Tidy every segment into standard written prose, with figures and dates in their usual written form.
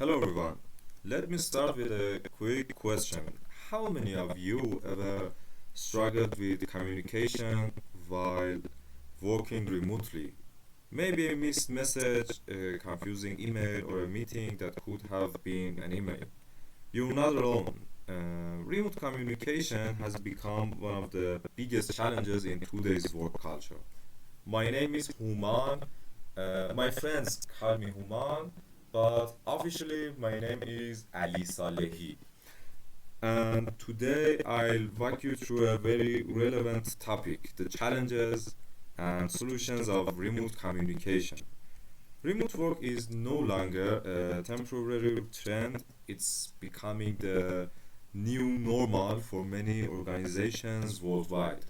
Hello everyone. Let me start with a quick question. How many of you ever struggled with communication while working remotely? Maybe a missed message, a confusing email, or a meeting that could have been an email. You're not alone. Remote communication has become one of the biggest challenges in today's work culture. My name is Human. My friends call me Human, but officially my name is Ali Salehi. And today I'll walk you through a very relevant topic, the challenges and solutions of remote communication. Remote work is no longer a temporary trend, it's becoming the new normal for many organizations worldwide.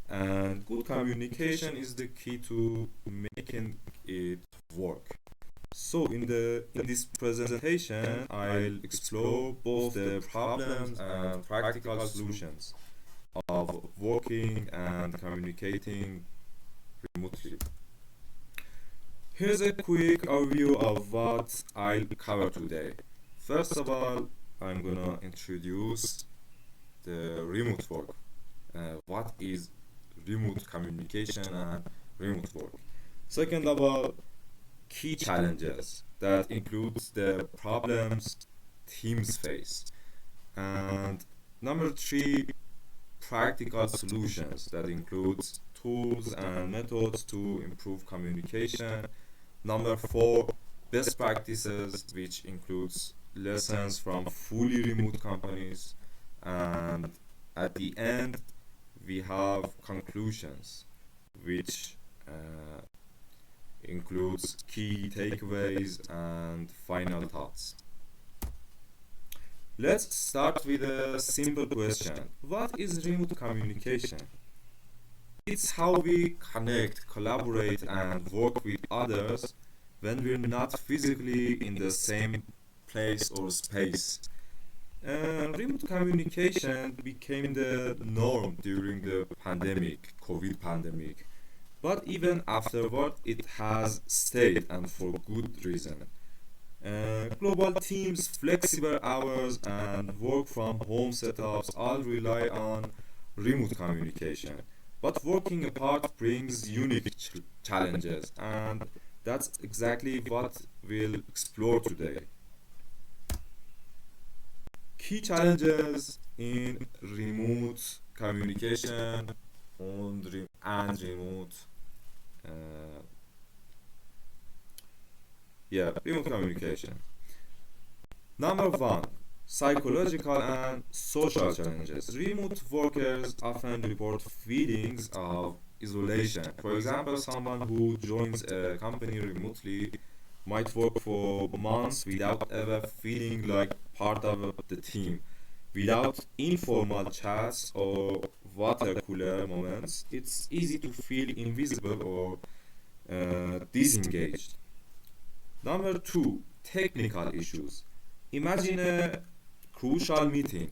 And good communication is the key to making it work. So in this presentation, I'll explore both the problems and practical solutions of working and communicating remotely. Here's a quick overview of what I'll cover today. First of all, I'm gonna introduce the remote work. What is remote communication and remote work? Second of all, key challenges that includes the problems teams face. And number three, practical solutions that includes tools and methods to improve communication. Number four, best practices, which includes lessons from fully remote companies. And at the end, we have conclusions, which includes key takeaways and final thoughts. Let's start with a simple question. What is remote communication? It's how we connect, collaborate, and work with others when we're not physically in the same place or space. Remote communication became the norm during the pandemic, COVID pandemic. But even afterward, it has stayed, and for good reason. Global teams, flexible hours, and work from home setups all rely on remote communication. But working apart brings unique challenges, and that's exactly what we'll explore today. Key challenges in remote communication and remote uh, remote communication. Number one, psychological and social challenges. Remote workers often report feelings of isolation. For example, someone who joins a company remotely might work for months without ever feeling like part of the team. Without informal chats or water cooler moments, it's easy to feel invisible or disengaged. Number two, technical issues. Imagine a crucial meeting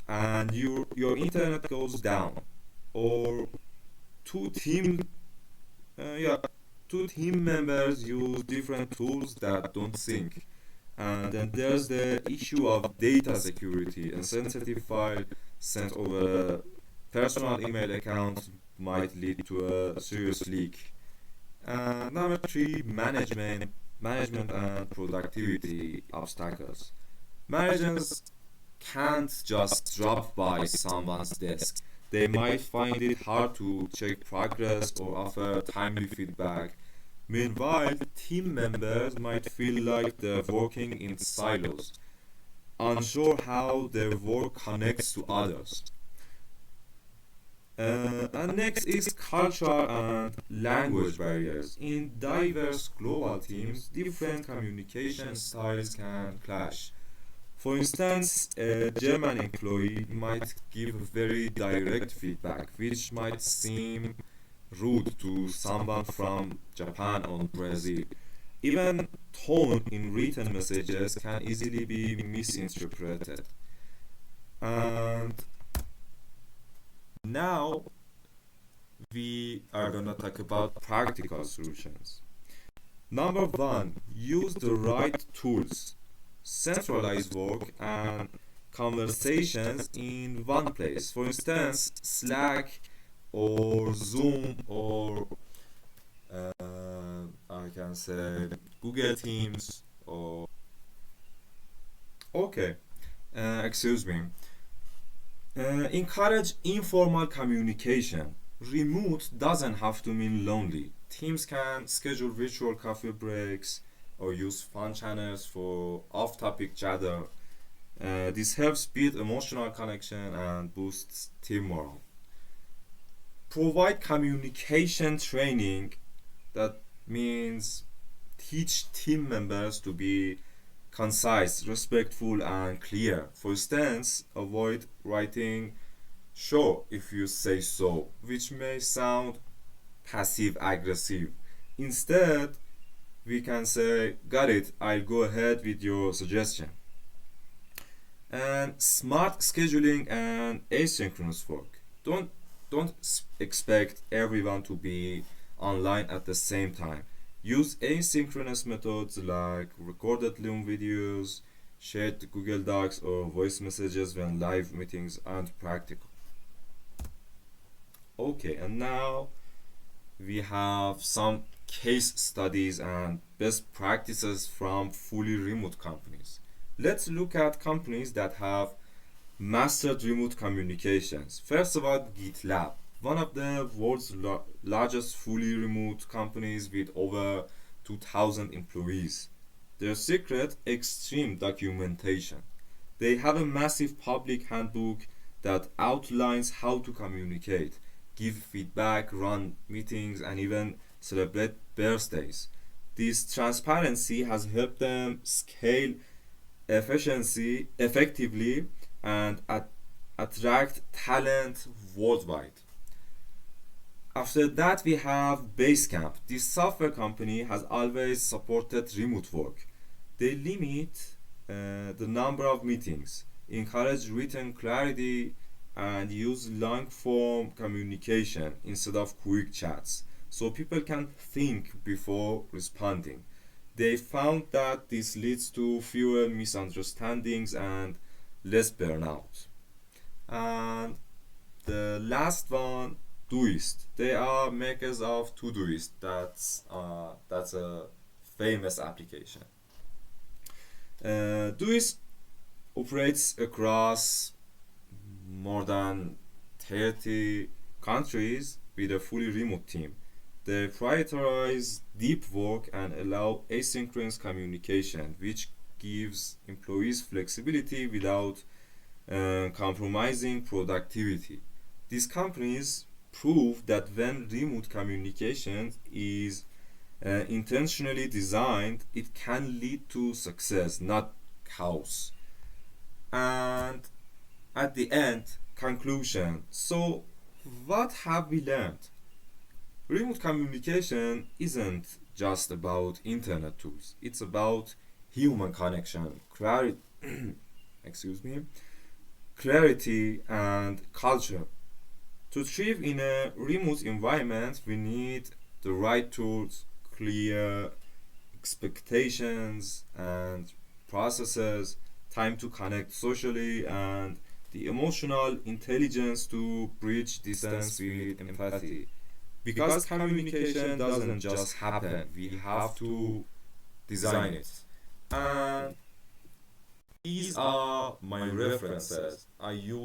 and your internet goes down, or two team uh, yeah two team members use different tools that don't sync. And then there's the issue of data security. A sensitive file sent over a personal email account might lead to a serious leak. Number three, management and productivity obstacles. Managers can't just drop by someone's desk. They might find it hard to check progress or offer timely feedback. Meanwhile, team members might feel like they're working in silos, unsure how their work connects to others. And next is cultural and language barriers. In diverse global teams, different communication styles can clash. For instance, a German employee might give very direct feedback, which might seem rude to someone from Japan or Brazil. Even tone in written messages can easily be misinterpreted. And now we are gonna talk about practical solutions. Number one, use the right tools. centralized work and conversations in one place. For instance, Slack or Zoom or I can say Google Teams or okay, excuse me. Encourage informal communication. Remote doesn't have to mean lonely. Teams can schedule virtual coffee breaks or use fun channels for off topic chatter. This helps build emotional connection and boosts team morale. Provide communication training, that means teach team members to be concise, respectful, and clear. For instance, avoid writing "sure if you say so," which may sound passive aggressive. Instead, we can say, "got it, I'll go ahead with your suggestion." And smart scheduling and asynchronous work. Don't expect everyone to be online at the same time. Use asynchronous methods like recorded Loom videos, shared Google Docs, or voice messages when live meetings aren't practical. Okay, and now we have some case studies and best practices from fully remote companies. Let's look at companies that have mastered remote communications. First of all, GitLab, one of the world's largest fully remote companies with over 2,000 employees. Their secret, extreme documentation. They have a massive public handbook that outlines how to communicate, give feedback, run meetings, and even celebrate birthdays. This transparency has helped them scale efficiency effectively and attract talent worldwide. After that, we have Basecamp. This software company has always supported remote work. They limit the number of meetings, encourage written clarity, and use long form communication instead of quick chats so people can think before responding. They found that this leads to fewer misunderstandings and less burnout. And the last one, Doist. They are makers of Todoist. That's a famous application. Doist operates across more than 30 countries with a fully remote team. They prioritize deep work and allow asynchronous communication, which gives employees flexibility without compromising productivity. These companies prove that when remote communication is intentionally designed, it can lead to success, not chaos. And at the end, conclusion. So, what have we learned? Remote communication isn't just about internet tools. It's about human connection, clarity, excuse me, clarity and culture. To thrive in a remote environment, we need the right tools, clear expectations and processes, time to connect socially, and the emotional intelligence to bridge distance with empathy. Because communication doesn't just happen, we have to design it. And these are my references. I use